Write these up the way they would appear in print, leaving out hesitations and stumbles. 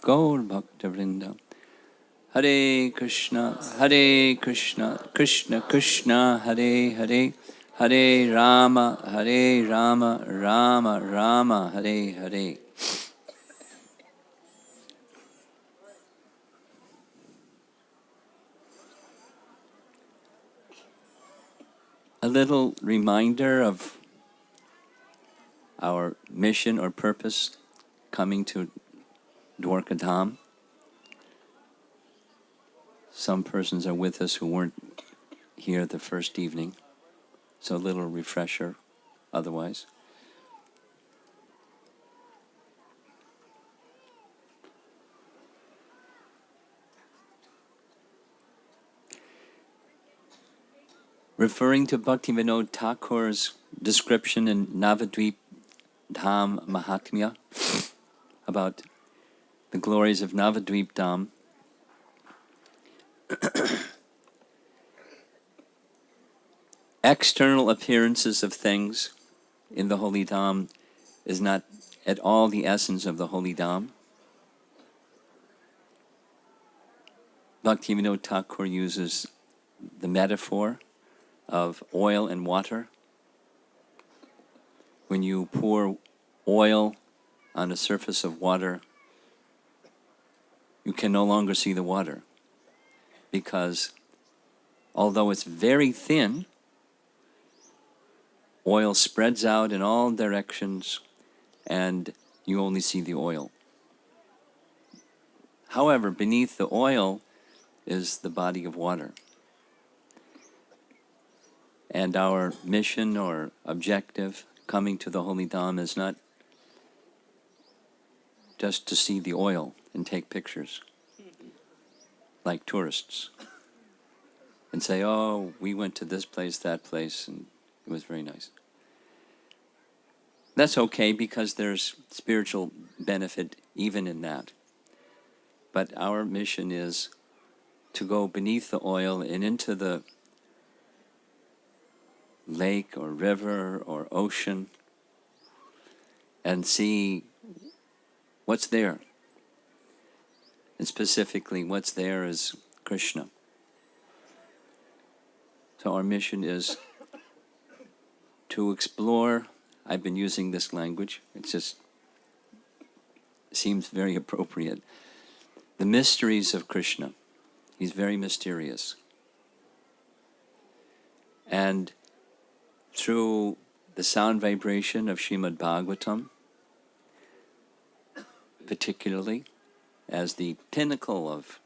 Gaur Bhakta Vrinda. Hare Krishna, Krishna Krishna, Hare Hare, Hare Rama, Rama Rama, Hare Hare. A little reminder of our mission or purpose coming to Dwaraka Dham. Some persons are with us who weren't here the first evening, so a little refresher otherwise. Referring to Bhaktivinoda Thakur's description in Navadvip Dham Mahatmya about the glories of Navadvip Dham, external appearances of things in the Holy Dham is not at all the essence of the Holy Dham. Bhaktivinoda Thakur uses the metaphor of oil and water. When you pour oil on a surface of water, you can no longer see the water, because although it's very thin, oil spreads out in all directions and you only see the oil. However, beneath the oil is the body of water. And our mission or objective coming to the Holy Dham is not just to see the oil and take pictures like tourists and say, oh, we went to this place, that place, and it was very nice. That's okay, because there's spiritual benefit even in that. But our mission is to go beneath the oil and into the lake or river or ocean and see what's there. And specifically, what's there is Krishna. So our mission is to explore. I've been using this language, it just seems very appropriate. The mysteries of Krishna. He's very mysterious. And through the sound vibration of Srimad Bhagavatam, particularly as the pinnacle of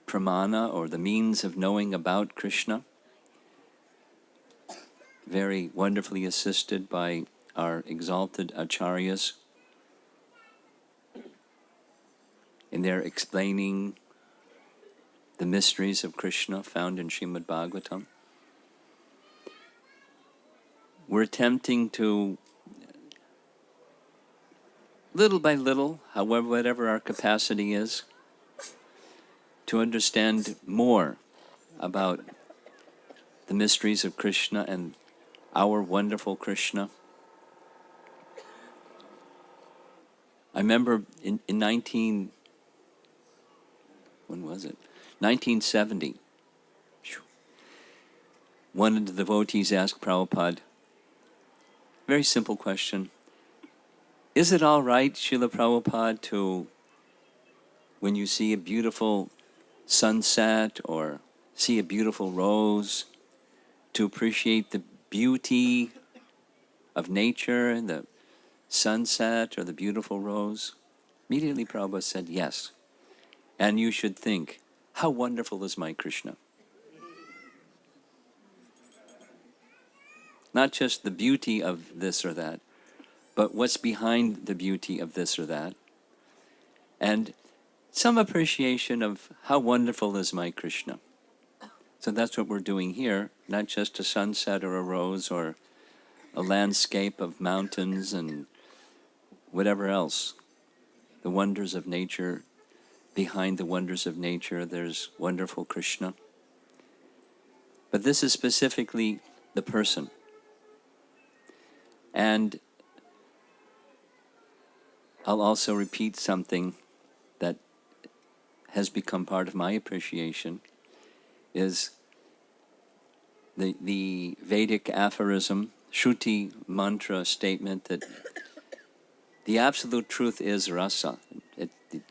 pramana, or the means of knowing about Krishna, very wonderfully assisted by our exalted acharyas in their explaining the mysteries of Krishna found in Srimad Bhagavatam. We're attempting to, little by little, however, whatever our capacity is, to understand more about the mysteries of Krishna and our wonderful Krishna. I remember in 1970, one of the devotees asked Prabhupada, very simple question, is it all right, Srila Prabhupada, to, when you see a beautiful sunset or see a beautiful rose, to appreciate the beauty of nature and the sunset or the beautiful rose? Immediately Prabhupada said, yes. And you should think, how wonderful is my Krishna? Not just the beauty of this or that, but what's behind the beauty of this or that. And some appreciation of how wonderful is my Krishna. So that's what we're doing here, not just a sunset or a rose or a landscape of mountains and whatever else. The wonders of nature, behind the wonders of nature, there's wonderful Krishna. But this is specifically the person. And I'll also repeat something that has become part of my appreciation, is the Vedic aphorism, Shruti mantra statement that the absolute truth is rasa.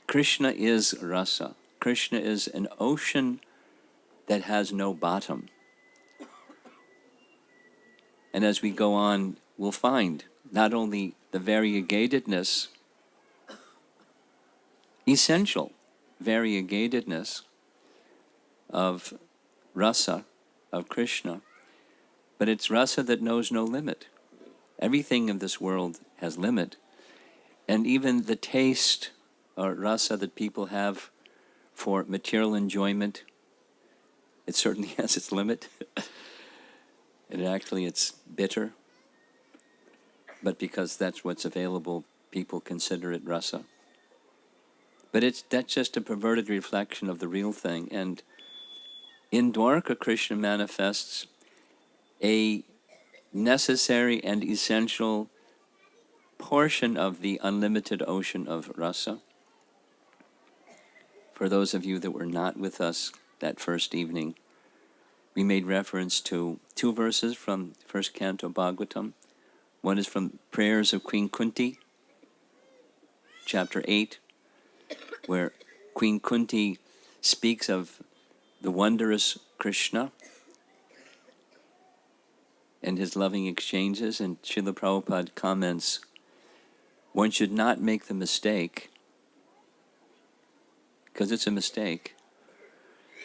Krishna is rasa. Krishna is an ocean that has no bottom. And as we go on, we'll find not only the variegatedness, essential variegatedness of rasa, of Krishna, but it's rasa that knows no limit. Everything in this world has limit, and even the taste or rasa that people have for material enjoyment, it certainly has its limit. And actually it's bitter, but because that's what's available, people consider it rasa. But that's just a perverted reflection of the real thing. And in Dwaraka, Krishna manifests a necessary and essential portion of the unlimited ocean of rasa. For those of you that were not with us that first evening, we made reference to two verses from first canto Bhagavatam. One is from Prayers of Queen Kunti, chapter 8, where Queen Kunti speaks of the wondrous Krishna and his loving exchanges, and Srila Prabhupada comments, one should not make the mistake, because it's a mistake,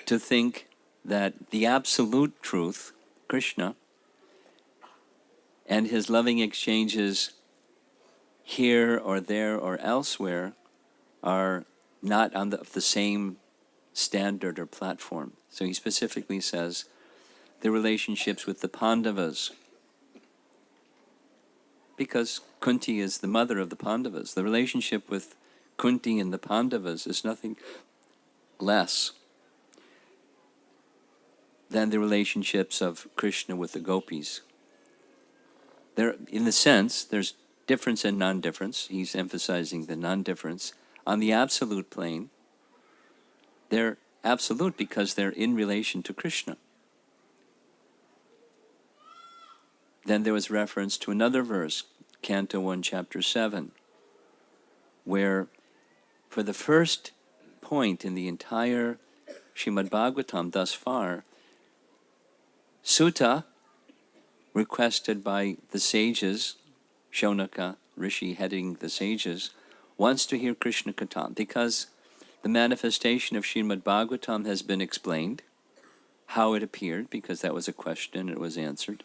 to think that the absolute truth, Krishna, and his loving exchanges here or there or elsewhere are not on the same standard or platform. So he specifically says the relationships with the Pandavas, because Kunti is the mother of the Pandavas. The relationship with Kunti and the Pandavas is nothing less than the relationships of Krishna with the gopis. There, in the sense, there's difference and non-difference. He's emphasizing the non-difference. On the absolute plane, they're absolute because they're in relation to Krishna. Then there was reference to another verse, Canto 1, Chapter 7, where for the first point in the entire Srimad Bhagavatam thus far, Sutta, requested by the sages, Shaunaka Rishi heading the sages, wants to hear Krishna Katha, because the manifestation of Srimad Bhagavatam has been explained, how it appeared, because that was a question, it was answered.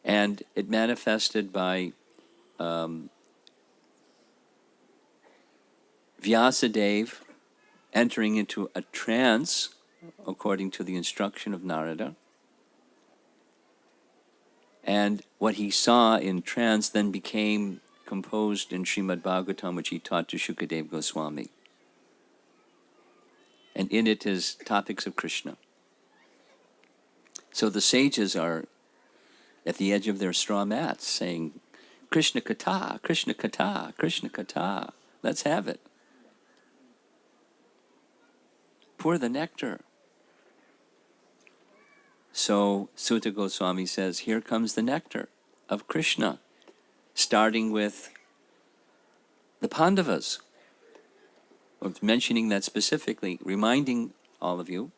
And it manifested by Vyasadeva entering into a trance, according to the instruction of Narada. And what he saw in trance then became composed in Srimad Bhagavatam, which he taught to Shukadeva Goswami. And in it is topics of Krishna. So the sages are at the edge of their straw mats saying, Krishna Katha, Krishna Katha, Krishna Katha, let's have it. Pour the nectar. So Sutta Goswami says, here comes the nectar of Krishna, starting with the Pandavas. I'm mentioning that specifically, reminding all of you,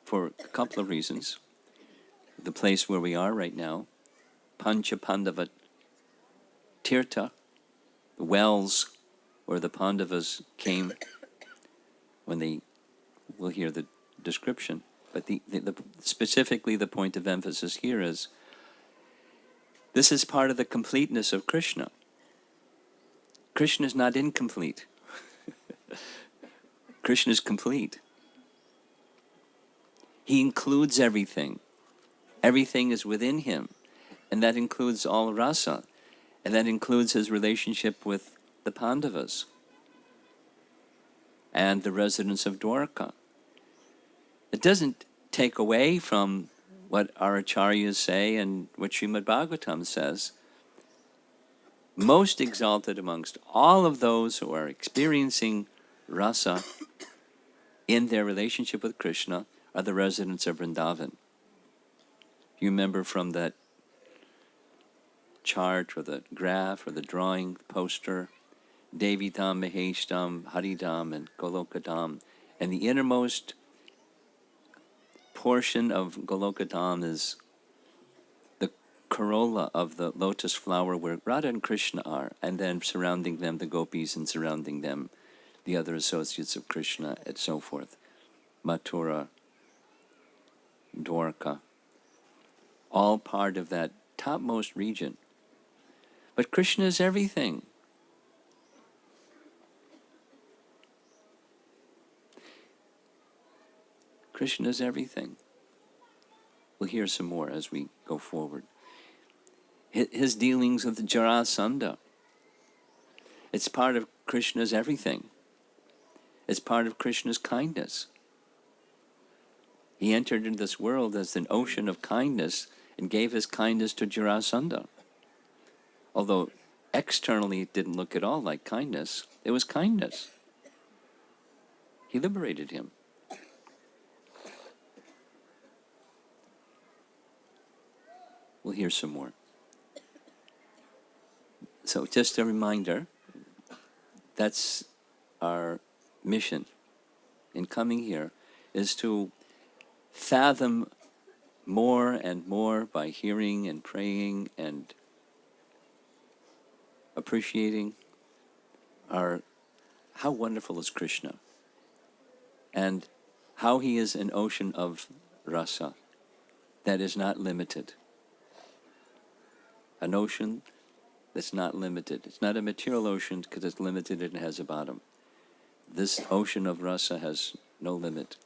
for a couple of reasons, the place where we are right now, Pancha Pandava Tirtha, the wells where the Pandavas came when they, we'll hear the description. But specifically the point of emphasis here is, this is part of the completeness of Krishna. Krishna is not incomplete. Krishna is complete. He includes everything. Everything is within him. And that includes all rasa. And that includes his relationship with the Pandavas and the residents of Dwaraka. It doesn't take away from what our acharyas say and what Srimad Bhagavatam says. most exalted amongst all of those who are experiencing rasa in their relationship with Krishna are the residents of Vrindavan. You remember from that chart or the graph or the drawing, poster, Devi Dham, Mahesh Dham, Hari Dham, and Goloka Dham. And the innermost portion of Goloka Dham is the corolla of the lotus flower where Radha and Krishna are, and then surrounding them the gopis, and surrounding them the other associates of Krishna, and so forth. Mathura, Dwaraka, all part of that topmost region. But Krishna is everything. Krishna is everything. We'll hear some more as we go forward. His dealings with Jarasandha, it's part of Krishna's everything. It's part of Krishna's kindness. He entered into this world as an ocean of kindness and gave his kindness to Jarasandha. Although externally it didn't look at all like kindness, it was kindness. He liberated him. We'll hear some more. So just a reminder, that's our mission in coming here, is to fathom more and more by hearing and praying and appreciating how wonderful is Krishna and how he is an ocean of rasa that is not limited. An ocean that's not limited. It's not a material ocean because it's limited and it has a bottom. This ocean of rasa has no limit.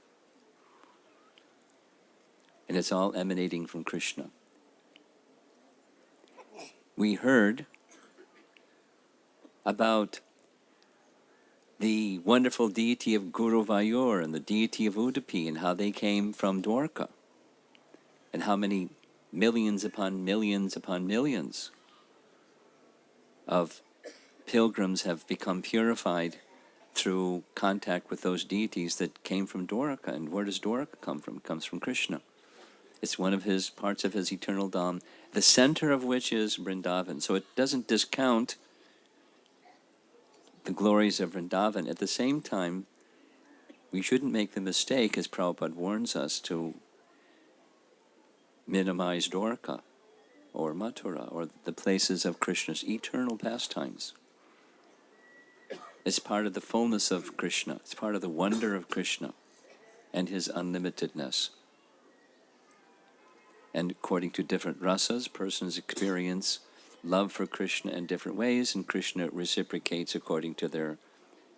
And it's all emanating from Krishna. We heard about the wonderful deity of Guruvayur and the deity of Udupi and how they came from Dwaraka, and how many millions upon millions upon millions of pilgrims have become purified through contact with those deities that came from Dwaraka. And where does Dwaraka come from? It comes from Krishna. It's one of his parts of his eternal Dham, the center of which is Vrindavan. So it doesn't discount the glories of Vrindavan. At the same time, we shouldn't make the mistake, as Prabhupada warns us, to minimize Dwaraka or Mathura or the places of Krishna's eternal pastimes. It's part of the fullness of Krishna. It's part of the wonder of Krishna and his unlimitedness. And according to different rasas, persons experience love for Krishna in different ways, and Krishna reciprocates according to their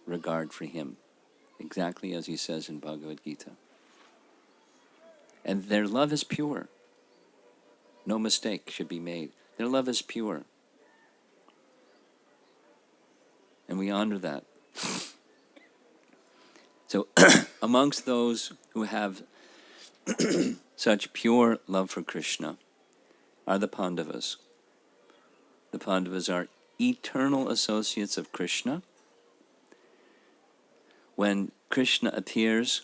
regard for him, exactly as he says in Bhagavad Gita. And their love is pure. No mistake should be made. Their love is pure. And we honor that. So, amongst those who have such pure love for Krishna are the Pandavas. The Pandavas are eternal associates of Krishna. When Krishna appears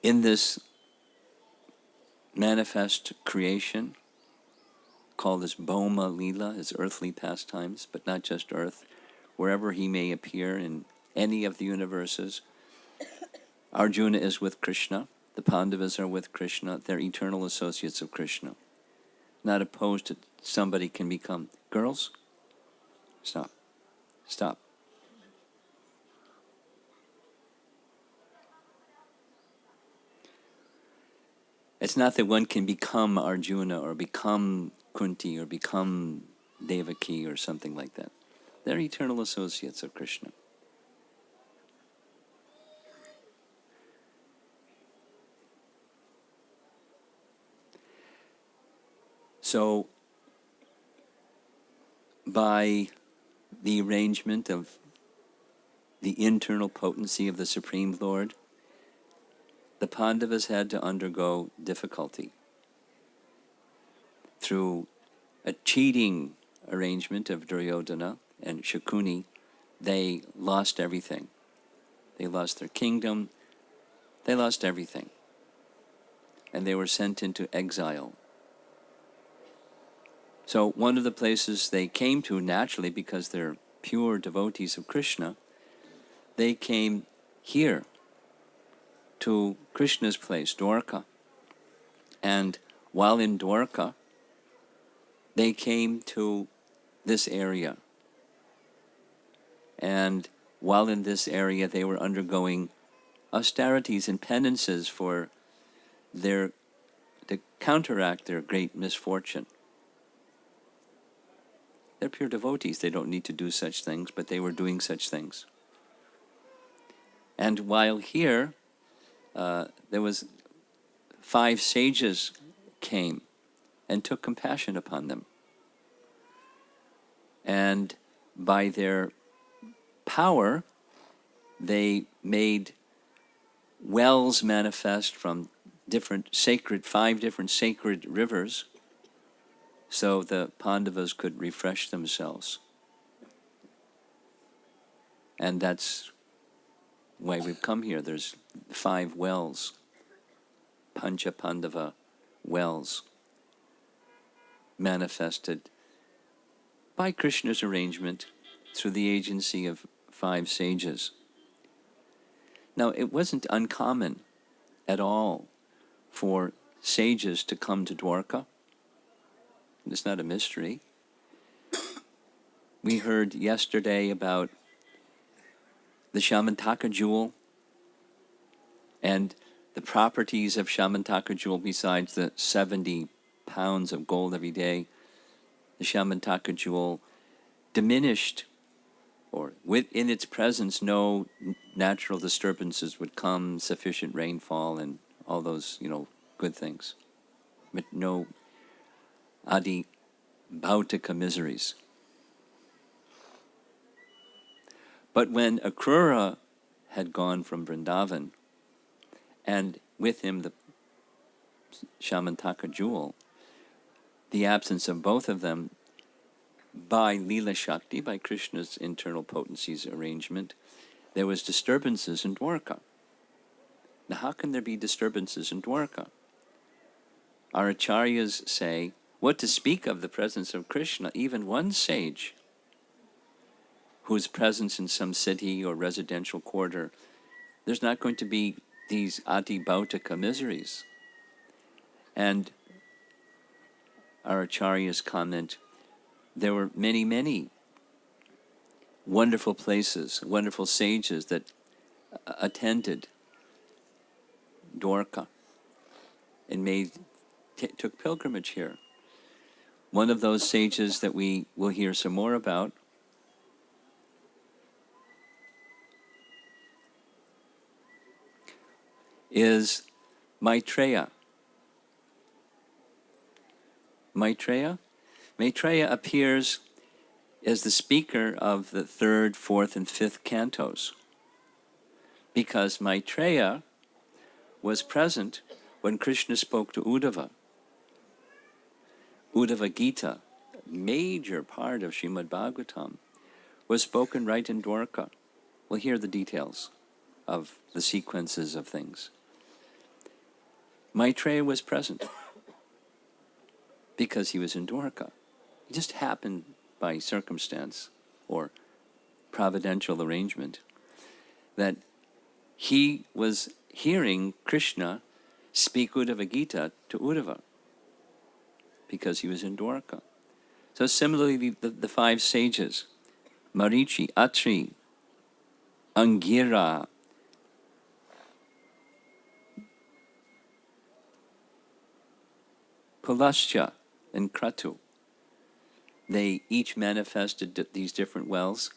in this manifest creation called his Bhoma Leela, his earthly pastimes, but not just earth, wherever he may appear in any of the universes, Arjuna is with Krishna, the Pandavas are with Krishna, they're eternal associates of Krishna. Not opposed to somebody can become. Girls, stop. Stop. It's not that one can become Arjuna or become Kunti or become Devaki or something like that. They're eternal associates of Krishna. So, by the arrangement of the internal potency of the Supreme Lord, the Pandavas had to undergo difficulty through a cheating arrangement of Duryodhana and Shakuni, they lost everything. They lost their kingdom, they lost everything. And they were sent into exile. So one of the places they came to naturally, because they're pure devotees of Krishna, they came here to Krishna's place, Dwaraka. And while in Dwaraka, they came to this area. And while in this area, they were undergoing austerities and penances for to counteract their great misfortune. They're pure devotees. They don't need to do such things, but they were doing such things. And while here, there was 5 sages came and took compassion upon them. And by their power, they made wells manifest from 5 different sacred rivers, so the Pandavas could refresh themselves. And that's why we've come here. There's 5 wells, Pancha Pandava wells, manifested by Krishna's arrangement through the agency of 5 sages. Now, it wasn't uncommon at all for sages to come to Dwaraka. It's not a mystery. We heard yesterday about the Shamantaka jewel and the properties of Shamantaka jewel besides the 70 pounds of gold every day. The Shamantaka jewel diminished, or within its presence no natural disturbances would come, sufficient rainfall and all those, good things. But no adi bhautika miseries. But when Akrura had gone from Vrindavan, and with him the Shamantaka jewel, the absence of both of them, by Leela Shakti, by Krishna's internal potencies arrangement, there was disturbances in Dwaraka. Now how can there be disturbances in Dwaraka? Our acharyas say, what to speak of the presence of Krishna, even one sage whose presence in some city or residential quarter, there's not going to be these ati bhautika miseries. And our acharyas comment, there were many, many wonderful places, wonderful sages that attended Dwaraka and took pilgrimage here. One of those sages that we will hear some more about is Maitreya. Maitreya appears as the speaker of the 3rd, 4th, and 5th cantos, because Maitreya was present when Krishna spoke to Uddhava. Uddhava Gita, a major part of Srimad Bhagavatam, was spoken right in Dwaraka. We'll hear the details of the sequences of things. Maitreya was present because he was in Dwaraka. It just happened by circumstance or providential arrangement that he was hearing Krishna speak Uddhava Gita to Uddhava because he was in Dwaraka. So similarly, the 5 sages, Marichi, Atri, Angira, Pulascha, and Kratu, they each manifested these different wells,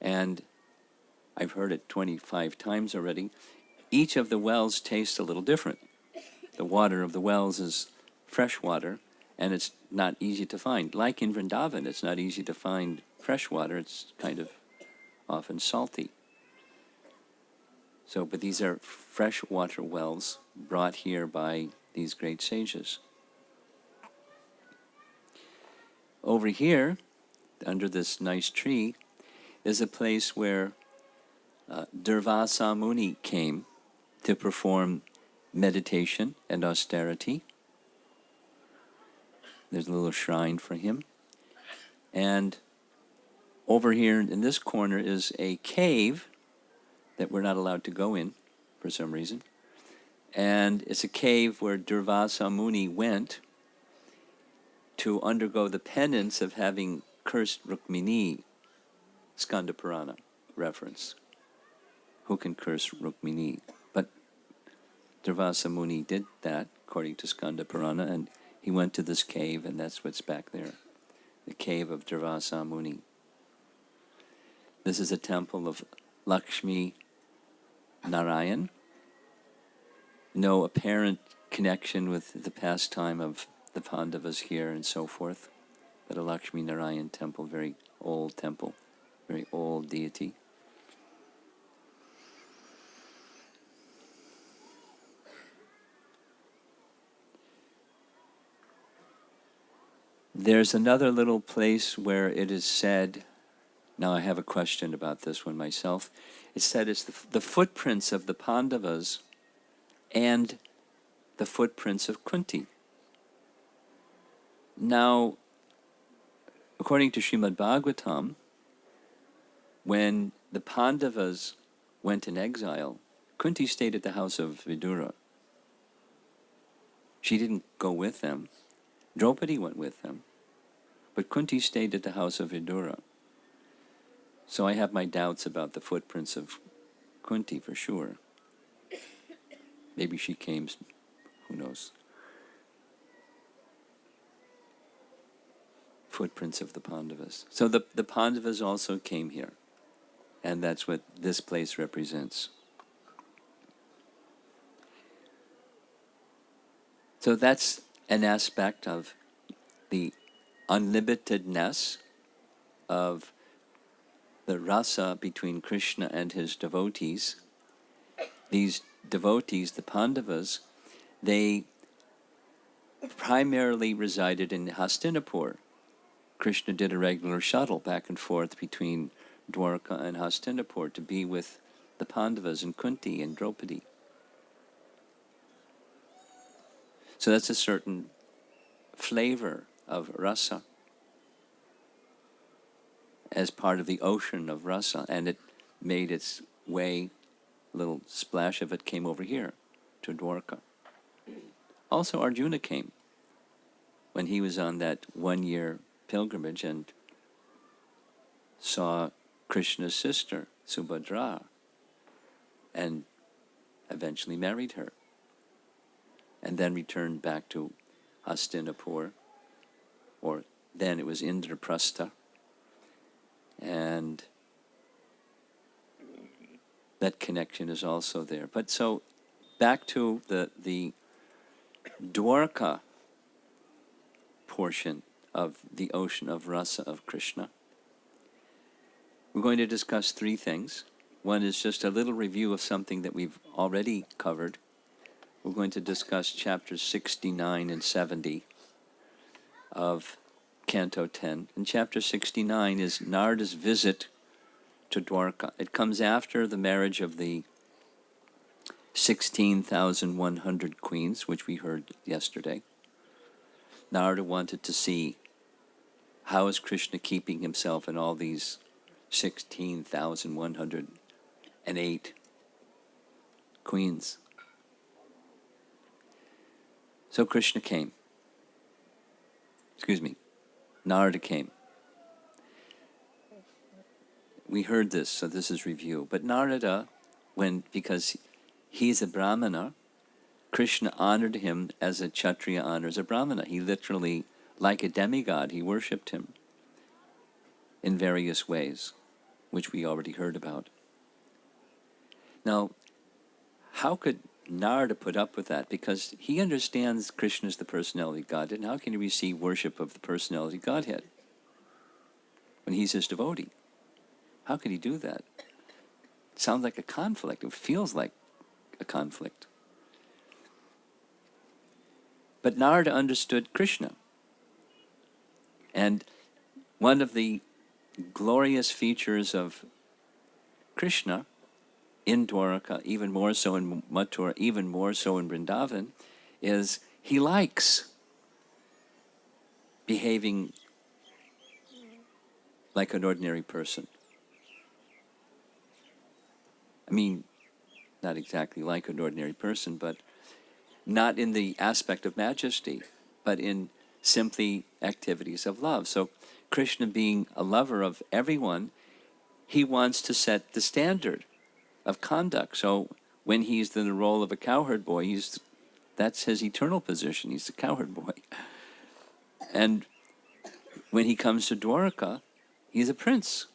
and I've heard it 25 times already. Each of the wells tastes a little different. The water of the wells is fresh water, and it's not easy to find. Like in Vrindavan, it's not easy to find fresh water. It's kind of often salty. So, but these are freshwater wells brought here by these great sages. over here, under this nice tree, is a place where Durvasa Muni came to perform meditation and austerity. There's a little shrine for him. And over here in this corner is a cave that we're not allowed to go in for some reason. And it's a cave where Durvasa Muni went to undergo the penance of having cursed Rukmini, Skanda Purana reference. Who can curse Rukmini? But Durvasa Muni did that, according to Skanda Purana, and he went to this cave, and that's what's back there, the cave of Durvasa Muni. This is a temple of Lakshmi Narayan. No apparent connection with the pastime of the Pandavas here and so forth, but a Lakshmi Narayan temple, very old deity. There's another little place where it is said, now I have a question about this one myself, it's said it's the footprints of the Pandavas and the footprints of Kunti. Now, according to Srimad Bhagavatam, when the Pandavas went in exile, Kunti stayed at the house of Vidura. She didn't go with them. Draupadi went with them. But Kunti stayed at the house of Vidura. So I have my doubts about the footprints of Kunti for sure. Maybe she came, who knows. Footprints of the Pandavas. So the Pandavas also came here. And that's what this place represents. So that's an aspect of the unlimitedness of the rasa between Krishna and his devotees. These devotees, the Pandavas, they primarily resided in Hastinapur. Krishna did a regular shuttle back and forth between Dwaraka and Hastinapur to be with the Pandavas and Kunti and Draupadi. So that's a certain flavor of rasa as part of the ocean of rasa, and it made its way, a little splash of it came over here to Dwaraka. Also Arjuna came when he was on that 1-year pilgrimage and saw Krishna's sister, Subhadra, and eventually married her, and then returned back to Hastinapur, or then it was Indraprastha, and that connection is also there. But so, back to the Dwaraka portion of the ocean of rasa of Krishna. We're going to discuss 3 things. One is just a little review of something that we've already covered. We're going to discuss chapters 69 and 70 of Canto 10. And chapter 69 is Narada's visit to Dwaraka. It comes after the marriage of the 16,100 queens, which we heard yesterday. Narada wanted to see how is Krishna keeping himself in all these 16,108 queens. So Krishna came. Narada came. We heard this, so this is review. But Narada, because he's a Brahmana, Krishna honored him as a Kshatriya honors a Brahmana. He literally, like a demigod, he worshipped him in various ways, which we already heard about. Now, how could Narada put up with that? Because he understands Krishna is the personality of Godhead, and how can he receive worship of the personality of Godhead when he's his devotee? How could he do that? It sounds like a conflict. It feels like a conflict. But Narada understood Krishna. And one of the glorious features of Krishna in Dwaraka, even more so in Mathura, even more so in Vrindavan, is he likes behaving like an ordinary person. I mean, not exactly like an ordinary person, but not in the aspect of majesty, but in simply activities of love. So Krishna, being a lover of everyone, he wants to set the standard of conduct. So when he's in the role of a cowherd boy, that's his eternal position. He's the cowherd boy. And when he comes to Dwaraka, he's a prince.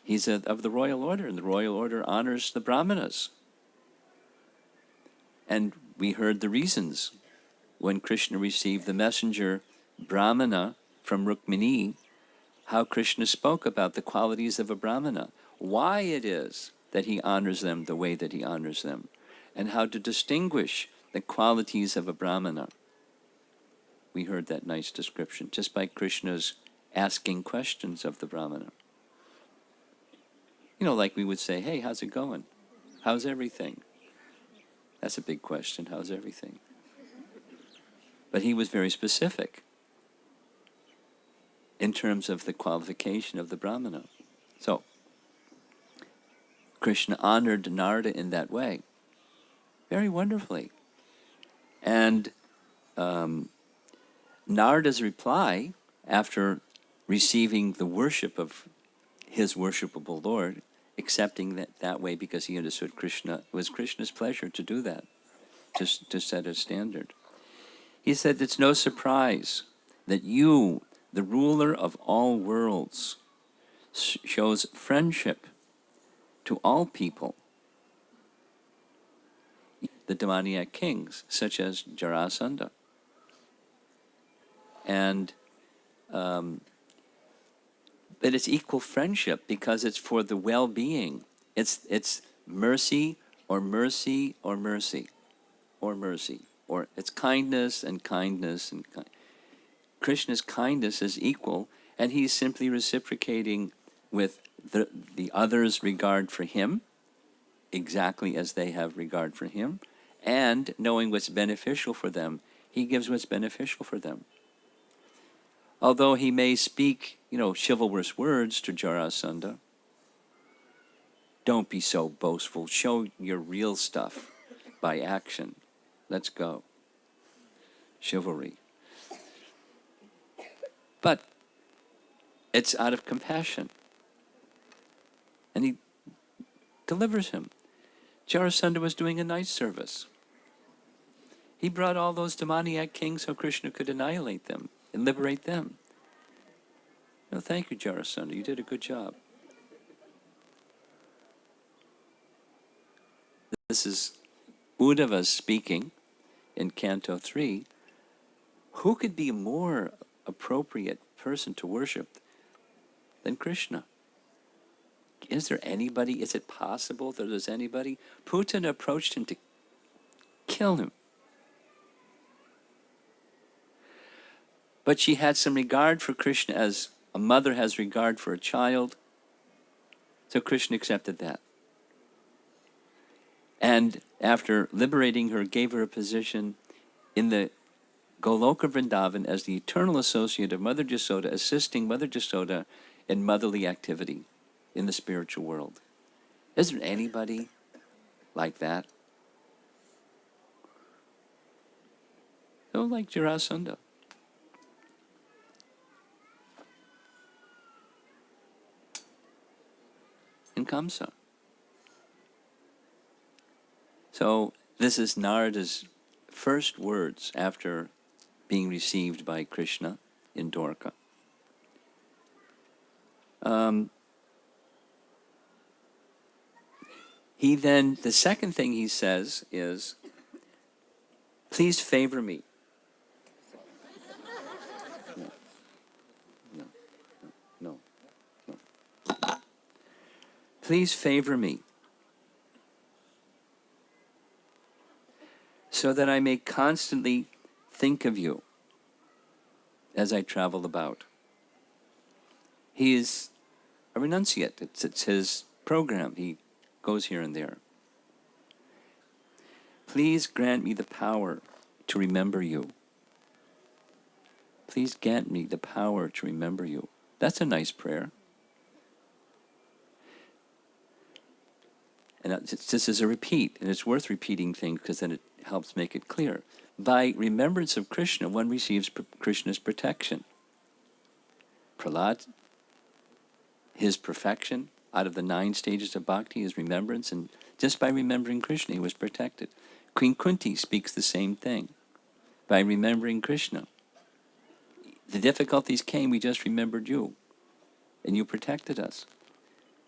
He's of the royal order, and the royal order honors the brahmanas. And we heard the reasons when Krishna received the messenger brahmana from Rukmini, how Krishna spoke about the qualities of a brahmana, why it is that he honors them the way that he honors them, and how to distinguish the qualities of a brahmana. We heard that nice description just by Krishna's asking questions of the brahmana. You know, like we would say, hey, how's it going? How's everything? That's a big question, how's everything? But he was very specific in terms of the qualification of the brahmana. So, Krishna honored Narada in that way, very wonderfully. And Narada's reply, after receiving the worship of his worshipable Lord, accepting that way because he understood Krishna, it was Krishna's pleasure to do that, to set a standard. He said, it's no surprise that you, the ruler of all worlds, shows friendship to all people, the demoniac kings, such as Jarasandha. And but it's equal friendship because it's for the well-being. It's mercy or mercy or mercy or mercy, or it's kindness and kindness and Krishna's kindness is equal, and he's simply reciprocating with the others' regard for him, exactly as they have regard for him, and knowing what's beneficial for them, he gives what's beneficial for them. Although he may speak, chivalrous words to Jarasandha, don't be so boastful. Show your real stuff by action. Let's go. Chivalry. But it's out of compassion. And he delivers him. Jarasandha was doing a nice service. He brought all those demoniac kings so Krishna could annihilate them and liberate them. Thank you, Jarasandha. You did a good job. This is Uddhava speaking in Canto 3. Who could be a more appropriate person to worship than Krishna? Is there anybody? Is it possible that there's anybody? Putana approached him to kill him. But she had some regard for Krishna as a mother has regard for a child. So Krishna accepted that. And after liberating her, gave her a position in the Goloka Vrindavan as the eternal associate of Mother Jasoda, assisting Mother Jasoda in motherly activity in the spiritual world. Is there anybody like that? No, like Jarasandha. And Kamsa. So this is Narada's first words after being received by Krishna in Dwaraka. He then, the second thing he says is, please favor me. No. Please favor me, so that I may constantly think of you. as I travel about. He is a renunciate. It's his program. He goes here and there. Please grant me the power to remember you. Please grant me the power to remember you. That's a nice prayer. And this is a repeat, and it's worth repeating things because then it helps make it clear. By remembrance of Krishna, one receives Krishna's protection. Prahlad, his perfection out of the 9 stages of bhakti is remembrance, and just by remembering Krishna, he was protected. Queen Kunti speaks the same thing. By remembering Krishna, the difficulties came, we just remembered you, and you protected us.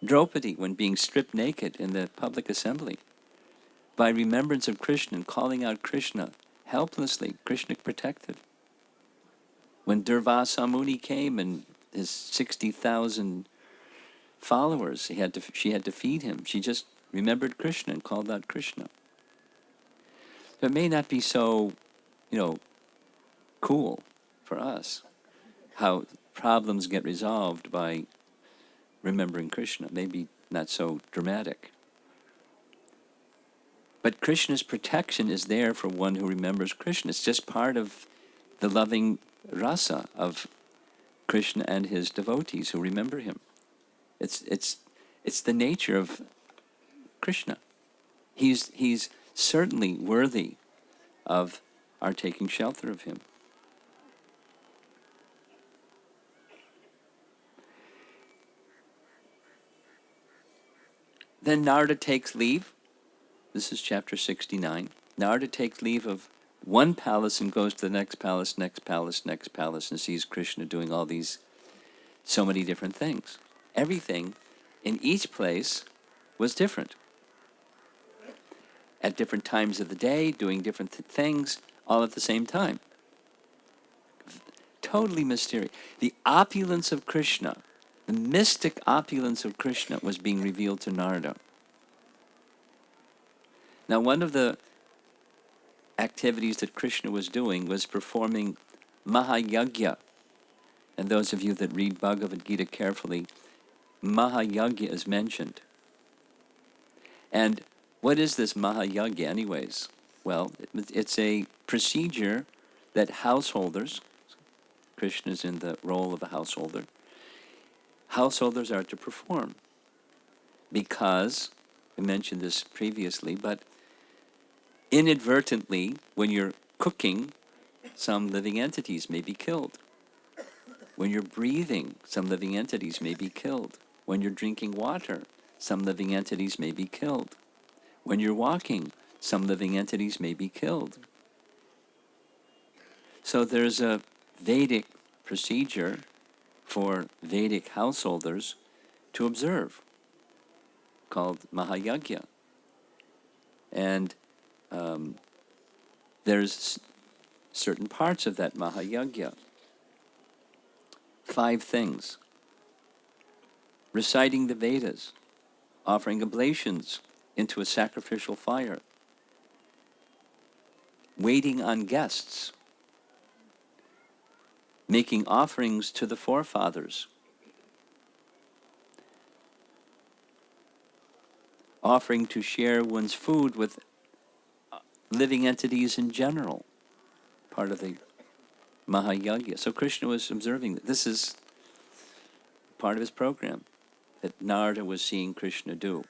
Draupadi, when being stripped naked in the public assembly, by remembrance of Krishna and calling out Krishna helplessly, Krishna protected. When Durvasa Muni came and his 60,000 followers, she had to feed him. She just remembered Krishna and called out Krishna. So it may not be so, cool for us how problems get resolved by remembering Krishna. Maybe not so dramatic. But Krishna's protection is there for one who remembers Krishna. It's just part of the loving rasa of Krishna and his devotees who remember him. It's the nature of Krishna. He's certainly worthy of our taking shelter of him. Then Narada takes leave. This is chapter 69. Narada takes leave of one palace and goes to the next palace, next palace, next palace, and sees Krishna doing all these, so many different things. Everything in each place was different. At different times of the day, doing different things, all at the same time. Totally mysterious. The opulence of Krishna, the mystic opulence of Krishna was being revealed to Narada. Now, one of the activities that Krishna was doing was performing Mahayagya. And those of you that read Bhagavad Gita carefully, Mahayagya is mentioned. And what is this Mahayagya anyways? Well, it's a procedure that householders, Krishna is in the role of a householder, householders are to perform. Because, I mentioned this previously, but inadvertently, when you're cooking, some living entities may be killed. When you're breathing, some living entities may be killed. When you're drinking water, some living entities may be killed. When you're walking, some living entities may be killed. So there's a Vedic procedure for Vedic householders to observe, called Mahayagya. And there's certain parts of that Mahayagya. 5 things. Reciting the Vedas, offering oblations into a sacrificial fire, waiting on guests, making offerings to the forefathers, offering to share one's food with living entities in general, part of the Mahayagya. So Krishna was observing that. This is part of his program that Narada was seeing Krishna do.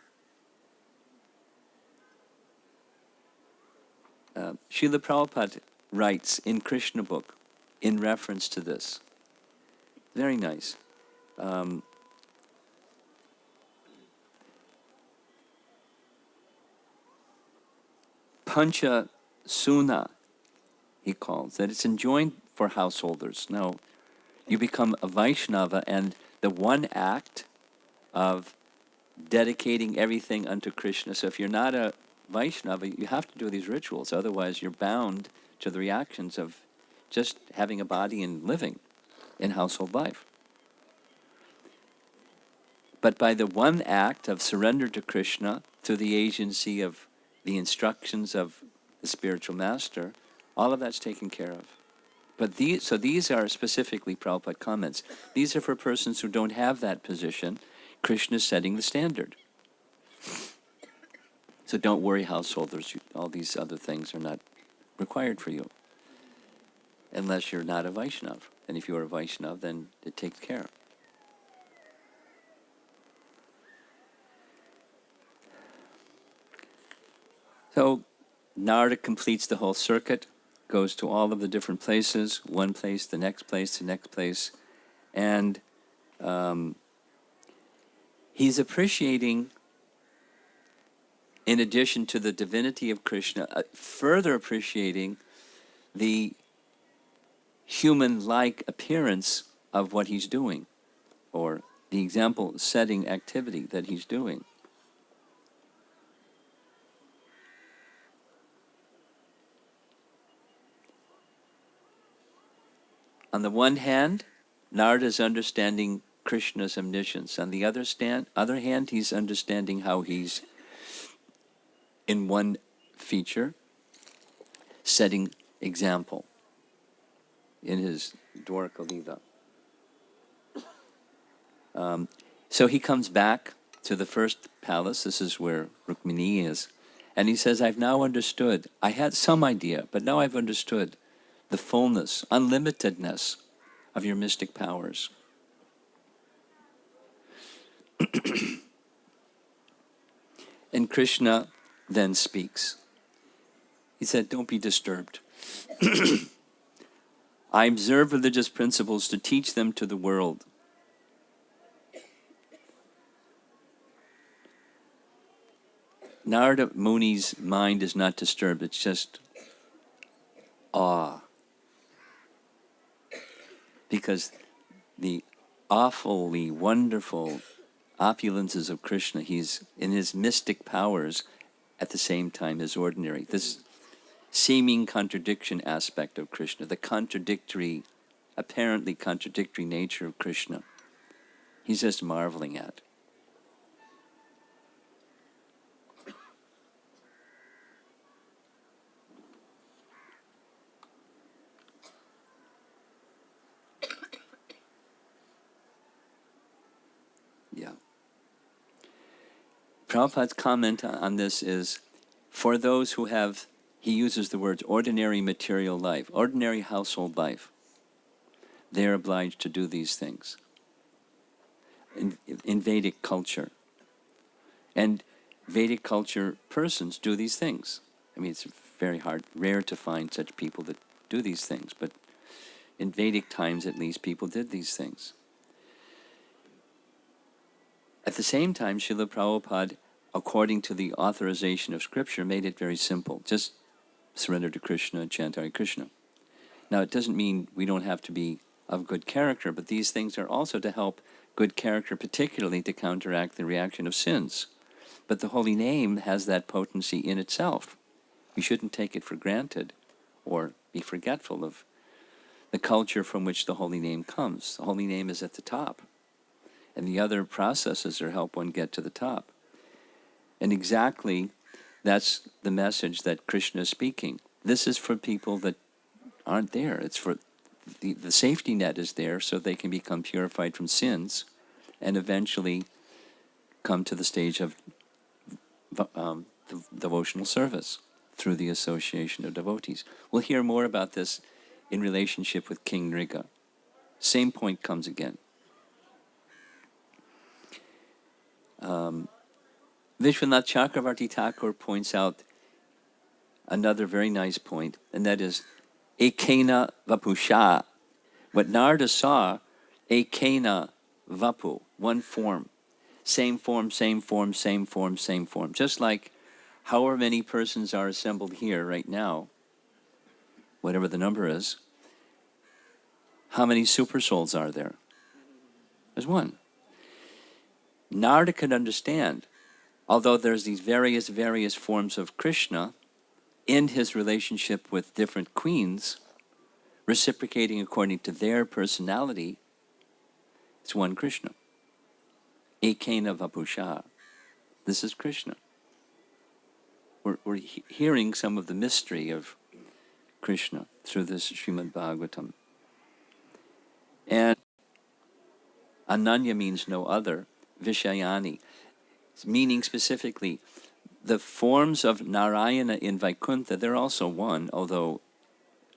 Srila Prabhupada writes in Krishna book in reference to this. Very nice. Pancha Suna, he calls, that it's enjoined for householders. Now, you become a Vaishnava, and the one act of dedicating everything unto Krishna. So if you're not a Vaishnava, you have to do these rituals. Otherwise, you're bound to the reactions of just having a body and living in household life. But by the one act of surrender to Krishna, through the agency of the instructions of the spiritual master, all of that's taken care of. But these are specifically Prabhupada comments. These are for persons who don't have that position. Krishna is setting the standard. So don't worry, householders. All these other things are not required for you, unless you're not a Vaishnav. And if you're a Vaishnav, then it takes care. So Narada completes the whole circuit, goes to all of the different places, one place, the next place, the next place, and he's appreciating, in addition to the divinity of Krishna, further appreciating the human-like appearance of what he's doing, or the example-setting activity that he's doing. On the one hand, Narada is understanding Krishna's omniscience. On the other hand, he's understanding how he's, in one feature, setting example in his Dwaraka Leela. So he comes back to the first palace. This is where Rukmini is. And he says, I've now understood. I had some idea, but now I've understood the fullness, unlimitedness of your mystic powers. And Krishna then speaks. He said, don't be disturbed. I observe religious principles to teach them to the world. Narada Muni's mind is not disturbed, it's just awe. Because the awfully wonderful opulences of Krishna, he's in his mystic powers at the same time as ordinary. This seeming contradiction aspect of Krishna, the apparently contradictory nature of Krishna, he's just marveling at. Yeah. Prabhupada's comment on this is, for those who have, he uses the words ordinary material life, ordinary household life, they're obliged to do these things. In Vedic culture. And Vedic culture persons do these things. I mean, it's very rare to find such people that do these things, but in Vedic times at least, people did these things. At the same time, Srila Prabhupada, according to the authorization of Scripture, made it very simple. Just surrender to Krishna, chant Hare Krishna. Now, it doesn't mean we don't have to be of good character, but these things are also to help good character, particularly to counteract the reaction of sins. But the holy name has that potency in itself. We shouldn't take it for granted or be forgetful of the culture from which the holy name comes. The holy name is at the top. And the other processes are help one get to the top. And exactly that's the message that Krishna is speaking. This is for people that aren't there. It's for the safety net is there so they can become purified from sins and eventually come to the stage of devotional service through the association of devotees. We'll hear more about this in relationship with King Nrga. Same point comes again. Vishwanath Chakravarti Thakur points out another very nice point, and that is ekena vapusha. What Narada saw, ekena vapu, one form. Same form, same form, same form, same form. Just like however many persons are assembled here right now, whatever the number is, how many super souls are there? There's one. Narada could understand, although there's these various forms of Krishna in his relationship with different queens, reciprocating according to their personality, it's one Krishna. Ekena vapusha. This is Krishna. We're hearing some of the mystery of Krishna through this Srimad Bhagavatam. And Ananya means no other, Vishayani, meaning specifically the forms of Narayana in Vaikuntha, they're also one, although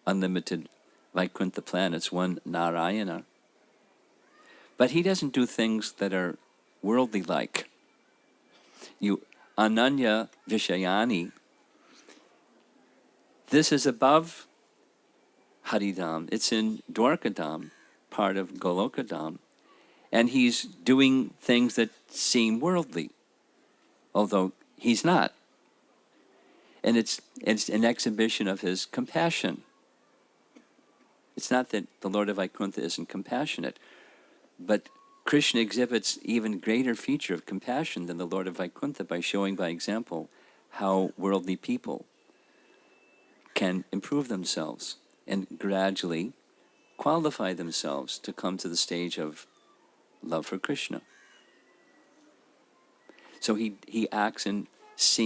unlimited Vaikuntha planets, one Narayana. But he doesn't do things that are worldly like. Ananya Vishayani, this is above Haridham. It's in Dwaraka, part of Golokadam. And he's doing things that seem worldly, although he's not. And it's an exhibition of his compassion. It's not that the Lord of Vaikuntha isn't compassionate, but Krishna exhibits even greater feature of compassion than the Lord of Vaikuntha by showing by example how worldly people can improve themselves and gradually qualify themselves to come to the stage of love for Krishna. So he acts in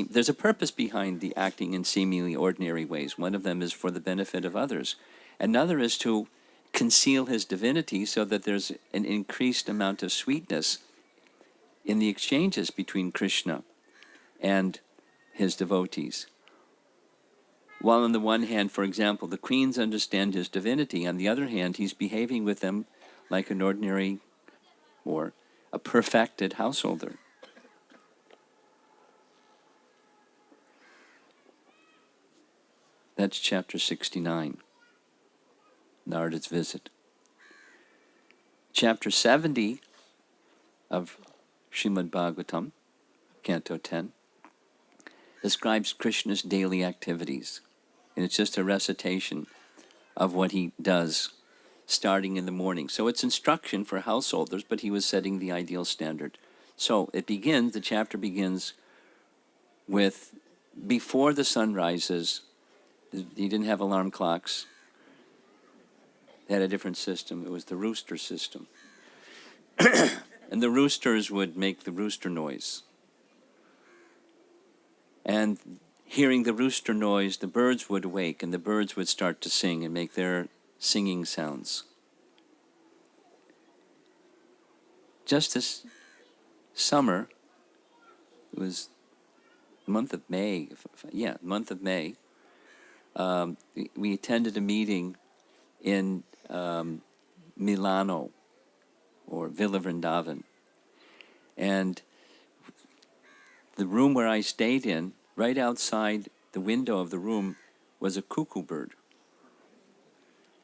there's a purpose behind the acting in seemingly ordinary ways. One of them is for the benefit of others. Another is to conceal his divinity so that there's an increased amount of sweetness in the exchanges between Krishna and his devotees. While on the one hand, for example, the queens understand his divinity, on the other hand, he's behaving with them like an ordinary or a perfected householder. That's chapter 69, Narada's visit. Chapter 70 of Srimad Bhagavatam, Canto 10, describes Krishna's daily activities. And it's just a recitation of what he does starting in the morning. So it's instruction for householders, but he was setting the ideal standard. So the chapter begins with, before the sun rises, he didn't have alarm clocks. They had a different system. It was the rooster system. And the roosters would make the rooster noise. And hearing the rooster noise, the birds would awake, and the birds would start to sing and make their singing sounds. Just this summer, it was the month of May, we attended a meeting in Milano, or Villa Vrindavan. And the room where I stayed in, right outside the window of the room, was a cuckoo bird.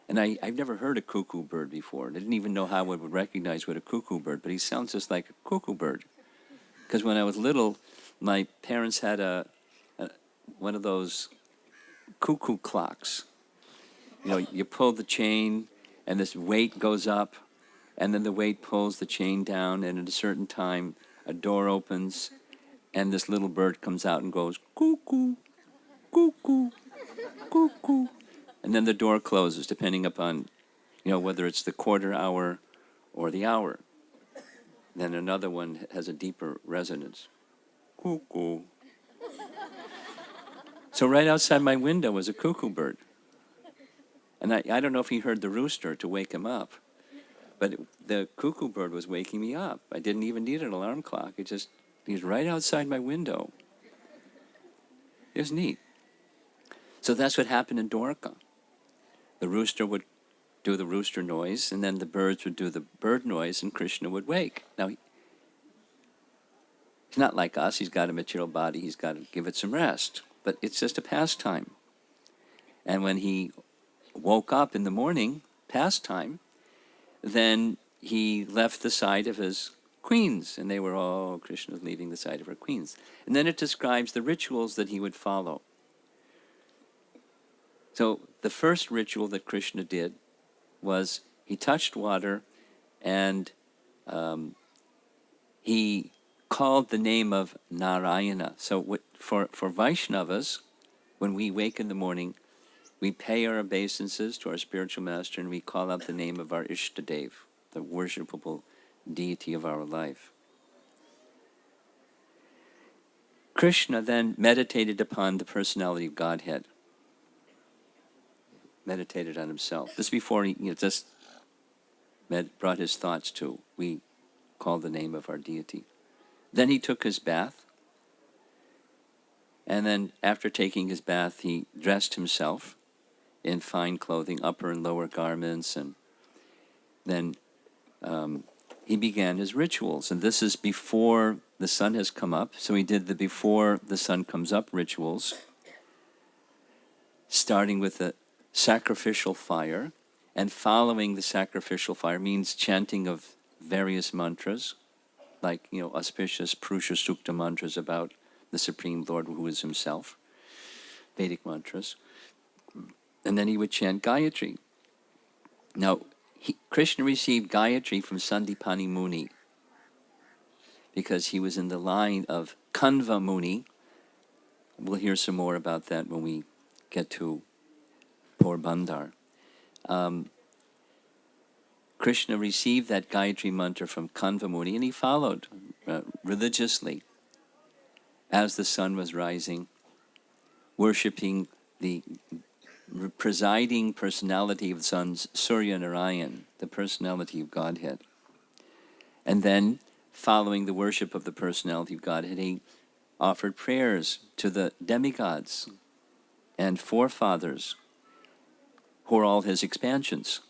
And I've never heard a cuckoo bird before. I didn't even know how I would recognize what a cuckoo bird, but he sounds just like a cuckoo bird. Because when I was little, my parents had one of those cuckoo clocks. You know, you pull the chain, and this weight goes up, and then the weight pulls the chain down, and at a certain time, a door opens, and this little bird comes out and goes, cuckoo, cuckoo, cuckoo. And then the door closes, depending upon, whether it's the quarter hour or the hour. Then another one has a deeper resonance. Cuckoo. So right outside my window was a cuckoo bird. And I don't know if he heard the rooster to wake him up, but the cuckoo bird was waking me up. I didn't even need an alarm clock. He was right outside my window. It was neat. So that's what happened in Dwaraka. The rooster would do the rooster noise, and then the birds would do the bird noise, and Krishna would wake. Now, he's not like us. He's got a material body. He's got to give it some rest. But it's just a pastime. And when he woke up in the morning, pastime, then he left the side of his queens, and they were, Krishna's leaving the side of her queens. And then it describes the rituals that he would follow. So the first ritual that Krishna did was he touched water, and he called the name of Narayana. So for Vaishnavas, when we wake in the morning, we pay our obeisances to our spiritual master, and we call out the name of our Ishtadev, the worshipable deity of our life. Krishna then meditated upon the personality of Godhead. meditated on himself. This before he just brought his thoughts to, we call the name of our deity. Then he took his bath, and then after taking his bath, he dressed himself in fine clothing, upper and lower garments, and then he began his rituals. And this is before the sun has come up, so he did the before the sun comes up rituals, starting with the sacrificial fire, and following the sacrificial fire means chanting of various mantras, like, auspicious Purusha Sukta mantras about the Supreme Lord who is himself, Vedic mantras. And then he would chant Gayatri. Now, Krishna received Gayatri from Sandipani Muni because he was in the line of Kanva Muni. We'll hear some more about that when we get to Porbandar. Krishna received that Gayatri mantra from Kanva Muni, and he followed religiously as the sun was rising, worshipping the presiding personality of the sun's Surya Narayan, the personality of Godhead. And then, following the worship of the personality of Godhead, he offered prayers to the demigods and forefathers, who are all his expansions,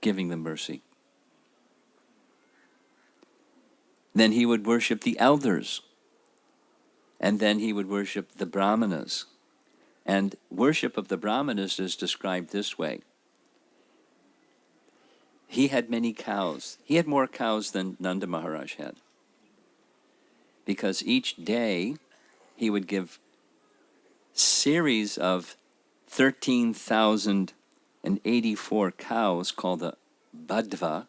giving them mercy. Then he would worship the elders, and then he would worship the brahmanas. And worship of the brahmanas is described this way. He had many cows. He had more cows than Nanda Maharaj had, because each day he would give series of 13,084 cows called a badva,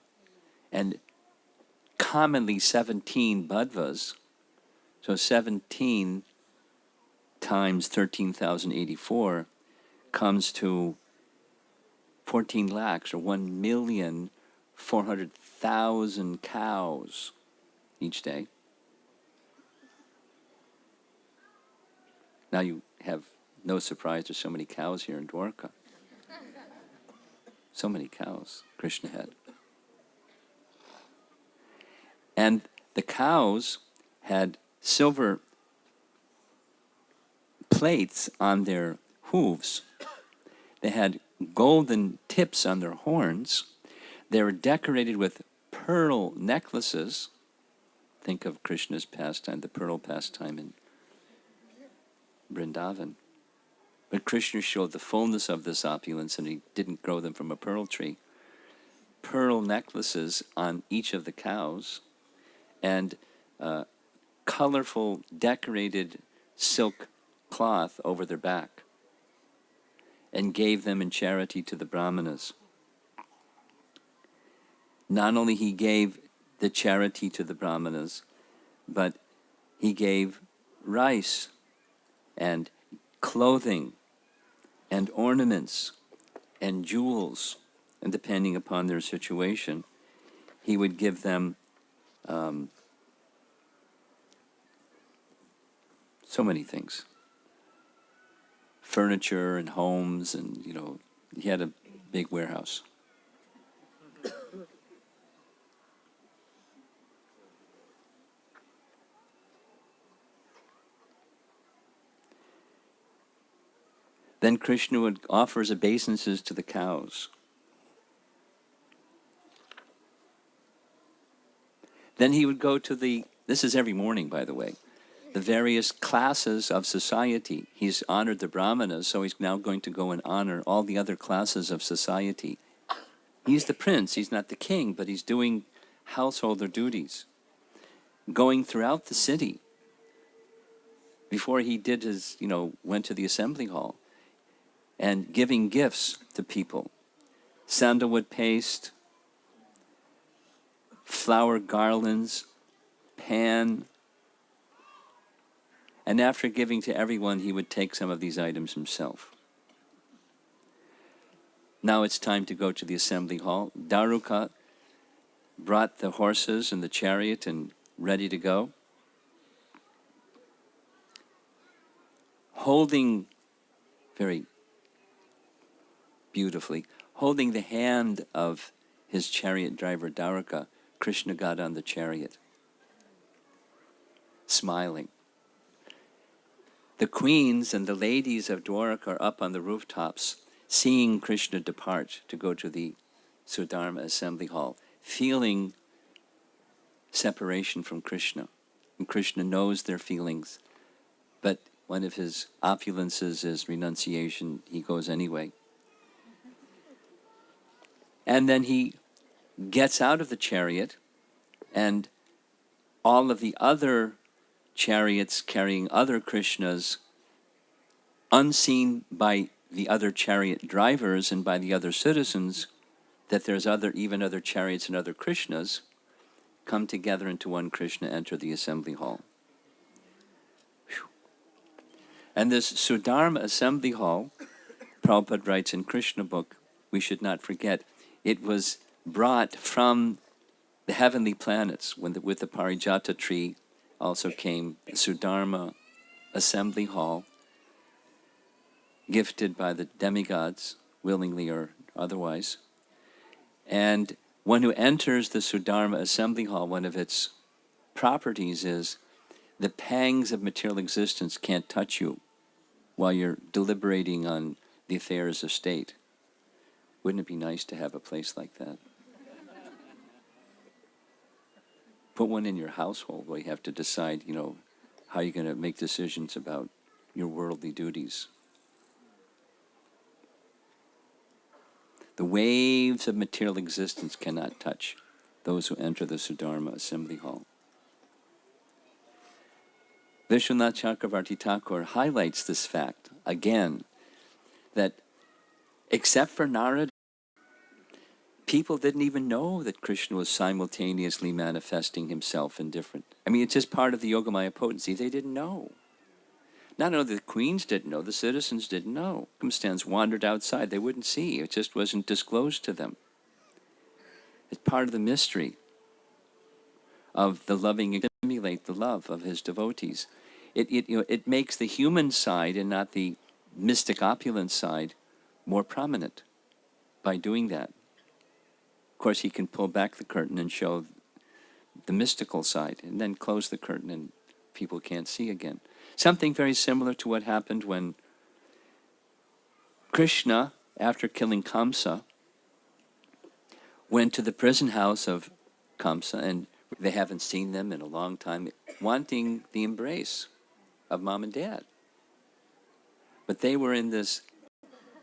and commonly 17 badvas. So 17 times 13,084 comes to 14 lakhs, or 1,400,000 cows each day. Now you have no surprise there's so many cows here in Dwaraka. So many cows Krishna had. And the cows had silver plates on their hooves. They had golden tips on their horns. They were decorated with pearl necklaces. Think of Krishna's pastime, the pearl pastime in Vrindavan. But Krishna showed the fullness of this opulence, and he didn't grow them from a pearl tree. Pearl necklaces on each of the cows, and colorful decorated silk cloth over their back, and gave them in charity to the brahmanas. Not only he gave the charity to the brahmanas, but he gave rice and clothing and ornaments and jewels, and depending upon their situation, he would give them so many things. Furniture and homes, and he had a big warehouse. Then Krishna would offer his obeisances to the cows. Then he would go to this is every morning, by the way, the various classes of society. He's honored the brahmanas, so he's now going to go and honor all the other classes of society. He's the prince, he's not the king, but he's doing householder duties, going throughout the city. Before he did his, went to the assembly hall, and giving gifts to people. Sandalwood paste, flower garlands, pan. And after giving to everyone, he would take some of these items himself. Now it's time to go to the assembly hall. Dwaraka brought the horses and the chariot and ready to go. holding very beautifully, holding the hand of his chariot driver Dwaraka, Krishna got on the chariot, smiling. The queens and the ladies of Dwaraka are up on the rooftops, seeing Krishna depart to go to the Sudharma assembly hall, feeling separation from Krishna. And Krishna knows their feelings, but one of his opulences is renunciation. He goes anyway. And then he gets out of the chariot, and all of the other chariots carrying other Krishnas, unseen by the other chariot drivers and by the other citizens, that there's even other chariots and other Krishnas, come together into one Krishna, enter the assembly hall. Whew. And this Sudharma assembly hall, Prabhupada writes in Krishna book, we should not forget, it was brought from the heavenly planets. With the Parijata tree also came the Sudharma assembly hall, gifted by the demigods, willingly or otherwise. And one who enters the Sudharma assembly hall, one of its properties is the pangs of material existence can't touch you while you're deliberating on the affairs of state. Wouldn't it be nice to have a place like that? Put one in your household where you have to decide, how you're going to make decisions about your worldly duties. The waves of material existence cannot touch those who enter the Sudharma assembly hall. Vishwanath Chakravarti Thakur highlights this fact again, that except for Narada, people didn't even know that Krishna was simultaneously manifesting himself in different. It's just part of the Yogamaya potency. They didn't know. Not only the queens didn't know, the citizens didn't know. Circumstance wandered outside. They wouldn't see. It just wasn't disclosed to them. It's part of the mystery of the loving, emulate the love of his devotees. It makes the human side and not the mystic opulent side more prominent by doing that. Of course, he can pull back the curtain and show the mystical side, and then close the curtain and people can't see again. Something very similar to what happened when Krishna, after killing Kamsa, went to the prison house of Kamsa, and they haven't seen them in a long time, wanting the embrace of mom and dad. But they were in this